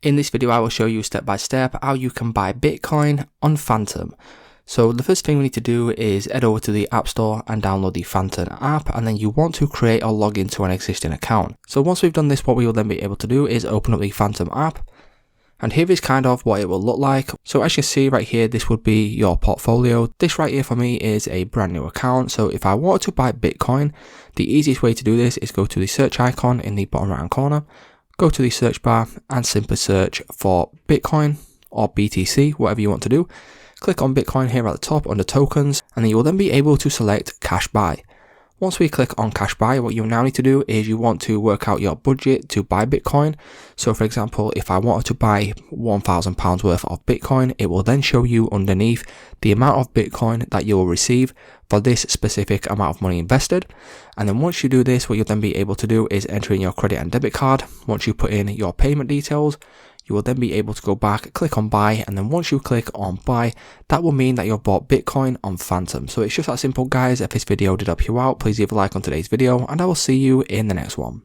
In this video I will show you step by step how you can buy Bitcoin on Phantom. So the first thing we need to do is head over to the App Store and download the Phantom app, and then you want to create or log into an existing account. So once we've done this, what we will then be able to do is open up the Phantom app, and here is kind of what it will look like. So as you see right here, this would be your portfolio. This right here for me is a brand new account. So if I wanted to buy Bitcoin, the easiest way to do this is go to the search icon in the bottom right hand corner, go to the search bar and simply search for Bitcoin or BTC, whatever you want to do. Click on Bitcoin here at the top under tokens, and then you will then be able to select cash buy. Once we click on cash buy, what you now need to do is you want to work out your budget to buy Bitcoin. So for example, if I wanted to buy £1,000 worth of Bitcoin, it will then show you underneath the amount of Bitcoin that you will receive for this specific amount of money invested. And then once you do this, what you'll then be able to do is enter in your credit and debit card. Once you put in your payment details, you will then be able to go back, click on buy, and then once you click on buy, that will mean that you've bought Bitcoin on Phantom. So it's just that simple, guys. If this video did help you out, please leave a like on today's video, and I will see you in the next one.